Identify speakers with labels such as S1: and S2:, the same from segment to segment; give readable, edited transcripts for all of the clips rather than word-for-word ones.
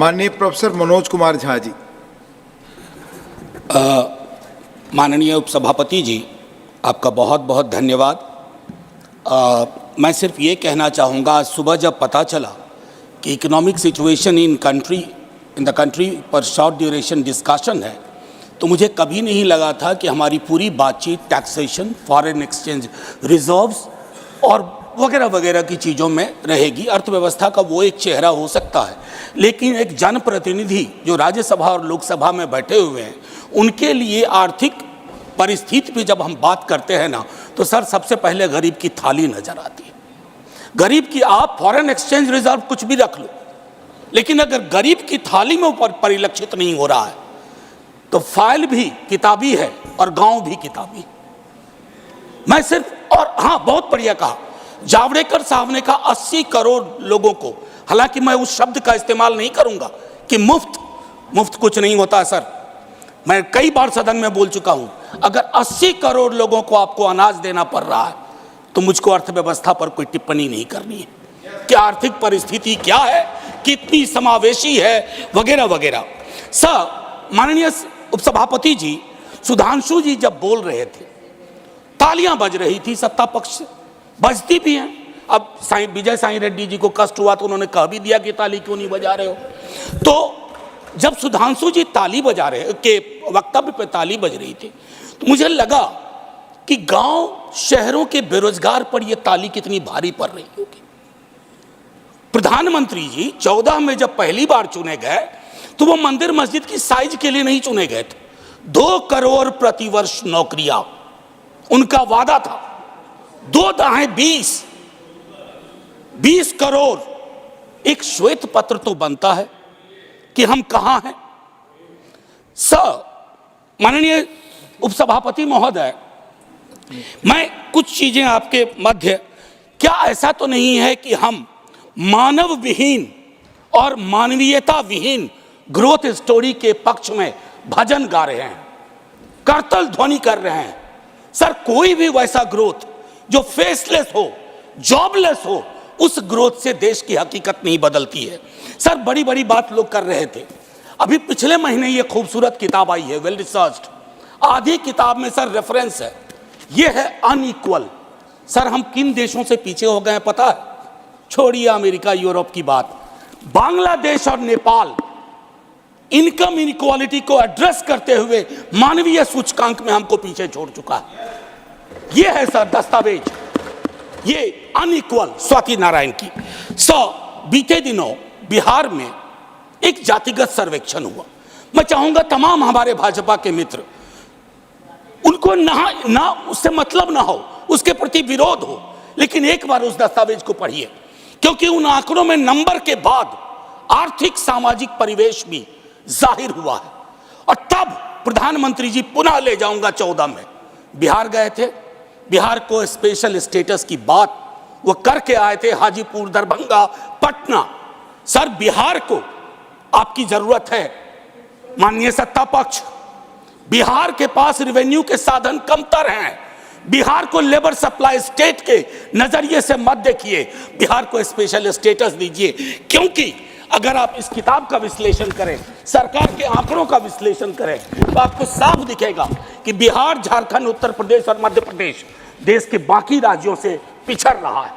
S1: माननीय प्रोफेसर मनोज कुमार झा जी।
S2: माननीय उपसभापति जी, आपका बहुत बहुत धन्यवाद। मैं सिर्फ ये कहना चाहूँगा, आज सुबह जब पता चला कि economic situation in the country पर शॉर्ट ड्यूरेशन डिस्कशन है, तो मुझे कभी नहीं लगा था कि हमारी पूरी बातचीत टैक्सेशन, फॉरेन एक्सचेंज रिजर्व्स और वगैरह वगैरह की चीज़ों में रहेगी। अर्थव्यवस्था का वो एक चेहरा हो सकता है, लेकिन एक जनप्रतिनिधि जो राज्यसभा और लोकसभा में बैठे हुए हैं, उनके लिए आर्थिक परिस्थिति पे जब हम बात करते हैं ना, तो सर सबसे पहले गरीब की थाली नजर आती है। गरीब की, आप फॉरेन एक्सचेंज रिजर्व कुछ भी रख लो, लेकिन अगर गरीब की थाली में ऊपर परिलक्षित नहीं हो रहा है तो फाइल भी किताबी है और गांव भी किताबी। मैं सिर्फ, और हाँ, बहुत बढ़िया कहा जावड़ेकर साहब ने कहा 80 करोड़ लोगों को, हालांकि मैं उस शब्द का इस्तेमाल नहीं करूंगा कि मुफ्त कुछ नहीं होता सर। मैं कई बार सदन में बोल चुका हूं, अगर 80 करोड़ लोगों को आपको अनाज देना पड़ रहा है तो मुझको अर्थव्यवस्था पर कोई टिप्पणी नहीं करनी है कि आर्थिक परिस्थिति क्या है, कितनी समावेशी है, वगैरह वगैरह। सर, माननीय उपसभापति जी, सुधांशु जी जब बोल रहे थे, तालियां बज रही थी सत्ता पक्ष से, बजती भी हैं। अब विजय साई रेड्डी जी को कष्ट हुआ तो उन्होंने कह भी दिया कि ताली क्यों नहीं बजा रहे हो। तो जब सुधांशु जी ताली बजा रहे के वक्तव्य पे ताली बज रही थी, तो मुझे लगा कि गांव शहरों के बेरोजगार पर यह ताली कितनी भारी पड़ रही होगी। प्रधानमंत्री जी 14 में जब पहली बार चुने गए तो वो मंदिर मस्जिद की साइज के लिए नहीं चुने गए थे। 2 करोड़ प्रतिवर्ष नौकरियां उनका वादा था। 2 दाहें 20 करोड़। एक श्वेत पत्र तो बनता है कि हम कहां हैं। सर, माननीय उपसभापति महोदय, मैं कुछ चीजें आपके मध्य, क्या ऐसा तो नहीं है कि हम मानव विहीन और मानवीयता विहीन ग्रोथ स्टोरी के पक्ष में भजन गा रहे हैं, करतल ध्वनि कर रहे हैं? सर, कोई भी वैसा ग्रोथ जो फेसलेस हो, जॉबलेस हो, उस ग्रोथ से देश की हकीकत नहीं बदलती है। सर, बड़ी बड़ी बात लोग कर रहे थे। अभी पिछले महीने ये खूबसूरत किताब आई है, वेल रिसर्च्ड। आधी किताब में सर रेफरेंस है, ये है अनइक्वल। सर, हम किन देशों से पीछे हो गए हैं पता है? छोड़िए अमेरिका यूरोप की बात, बांग्लादेश और नेपाल इनकम इनइक्वालिटी को एड्रेस करते हुए मानवीय सूचकांक में हमको पीछे छोड़ चुका है। ये है सर दस्तावेज, ये अनइक्वल स्वाति नारायण की। बीते दिनों बिहार में एक जातिगत सर्वेक्षण हुआ। मैं चाहूंगा तमाम हमारे भाजपा के मित्र, उनको ना उससे मतलब ना हो, उसके प्रति विरोध हो, लेकिन एक बार उस दस्तावेज को पढ़िए, क्योंकि उन आंकड़ों में नंबर के बाद आर्थिक सामाजिक परिवेश भी जाहिर हुआ है। और तब प्रधानमंत्री जी, पुनः ले जाऊंगा 14 में बिहार गए थे, बिहार को स्पेशल स्टेटस की बात वो करके आए थे, हाजीपुर, दरभंगा, पटना। सर, बिहार को आपकी जरूरत है माननीय सत्ता पक्ष। बिहार के पास रेवेन्यू के साधन कमतर हैं। बिहार को लेबर सप्लाई स्टेट के नजरिए से मत देखिए, बिहार को स्पेशल स्टेटस दीजिए। क्योंकि अगर आप इस किताब का विश्लेषण करें, सरकार के आंकड़ों का विश्लेषण करें, तो आपको साफ दिखेगा कि बिहार, झारखंड, उत्तर प्रदेश और मध्य प्रदेश देश के बाकी राज्यों से पिछड़ रहा है।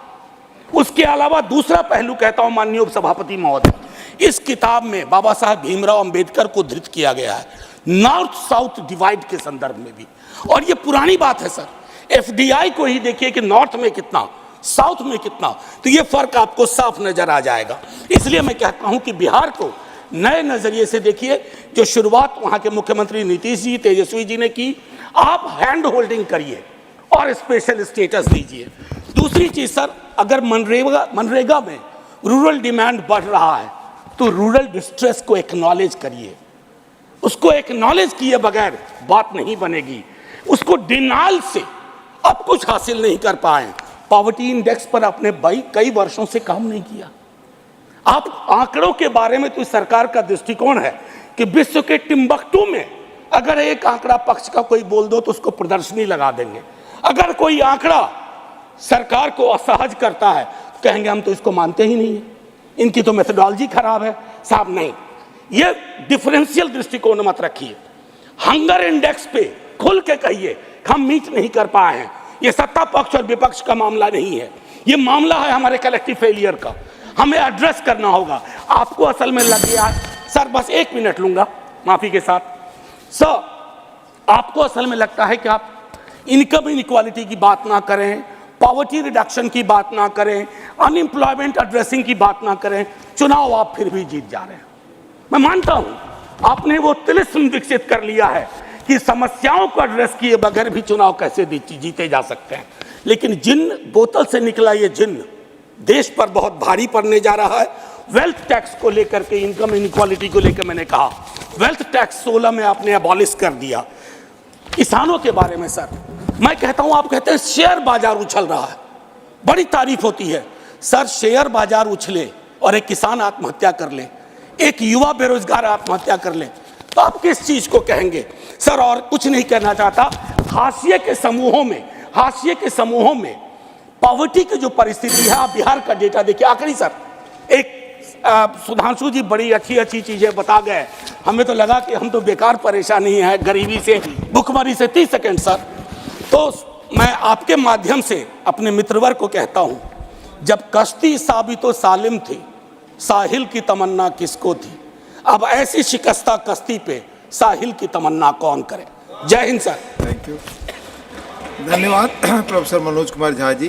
S2: उसके अलावा दूसरा पहलू कहता हूं माननीय उपसभापति महोदय, इस किताब में बाबा साहब भीमराव अंबेडकर को धृत किया गया है, नॉर्थ साउथ डिवाइड के संदर्भ में भी। और ये पुरानी बात है सर, एफडीआई को ही देखिए कि नॉर्थ में कितना, साउथ में कितना, तो ये फर्क आपको साफ नजर आ जाएगा। इसलिए मैं कहता हूं कि बिहार को नए नजरिए से देखिए। जो शुरुआत वहां के मुख्यमंत्री नीतीश जी, तेजस्वी जी ने की, आप हैंड होल्डिंग करिए और स्पेशल स्टेटस दीजिए। दूसरी चीज सर, अगर मनरेगा में रूरल डिमांड बढ़ रहा है तो रूरल डिस्ट्रेस को एक्नॉलेज करिए। उसको एक्नॉलेज किए बगैर बात नहीं बनेगी। उसको डिनाइल से अब कुछ हासिल नहीं कर पाए। पॉवर्टी इंडेक्स पर आपने कई वर्षों से काम नहीं किया। आप आंकड़ों के बारे में तो सरकार का दृष्टिकोण है कि विश्व के टिम्बकटू में अगर एक आंकड़ा पक्ष का कोई बोल दो तो उसको प्रदर्शनी लगा देंगे। अगर कोई आंकड़ा सरकार को असहज करता है तो कहेंगे हम तो इसको मानते ही नहीं है, इनकी तो मेथोडोलॉजी खराब है। साहब नहीं, ये डिफरेंशियल दृष्टिकोण मत रखिए। हंगर इंडेक्स पे खुल के कहिए हम मीट नहीं कर पाए हैं। ये सत्ता पक्ष और विपक्ष का मामला नहीं है, ये मामला है हमारे कलेक्टिव फेलियर का। हमें एड्रेस करना होगा। आपको असल में लग गया सर, बस 1 मिनट लूंगा माफी के साथ। सर, आपको असल में लगता है कि आप इनकम इनइक्वालिटी की बात ना करें, पॉवर्टी रिडक्शन की बात ना करें, अनएम्प्लॉयमेंट एड्रेसिंग की बात ना करें, चुनाव आप फिर भी जीत जा रहे हैं। मैं मानता हूं आपने वो तिलिस्म विकसित कर लिया है कि समस्याओं को एड्रेस किए बगैर भी चुनाव कैसे जीते जा सकते हैं। लेकिन जिन बोतल से निकला ये जिन देश पर बहुत भारी पड़ने जा रहा है। वेल्थ टैक्स को लेकर के, इनकम इनइक्वालिटी को लेकर मैंने कहा वेल्थ टैक्स 16 में आपने अबॉलिश कर दिया। किसानों के बारे में सर मैं कहता हूं, आप कहते हैं शेयर बाजार उछल रहा है, बड़ी तारीफ होती है सर। शेयर बाजार उछले और एक किसान आत्महत्या कर ले, एक युवा बेरोजगार आत्महत्या कर ले, तो आप किस चीज को कहेंगे सर? और कुछ नहीं कहना चाहता। हाशिए के समूहों में पॉवर्टी की जो परिस्थिति है, आप बिहार का डेटा देखिए। आखिरी सर, एक सुधांशु जी बड़ी अच्छी चीजें बता गए, हमें तो लगा कि हम तो बेकार परेशानी है गरीबी से, भुखमरी से। 30 सेकंड सर। तो मैं आपके माध्यम से अपने मित्रवर्ग को कहता हूं, जब कश्ती साबितो सालिम थी, साहिल की तमन्ना किसको थी? अब ऐसी शिकस्ता कश्ती पे साहिल की तमन्ना कौन करे? जय हिंद सर।
S1: थैंक यू, धन्यवाद प्रोफेसर मनोज कुमार झा जी।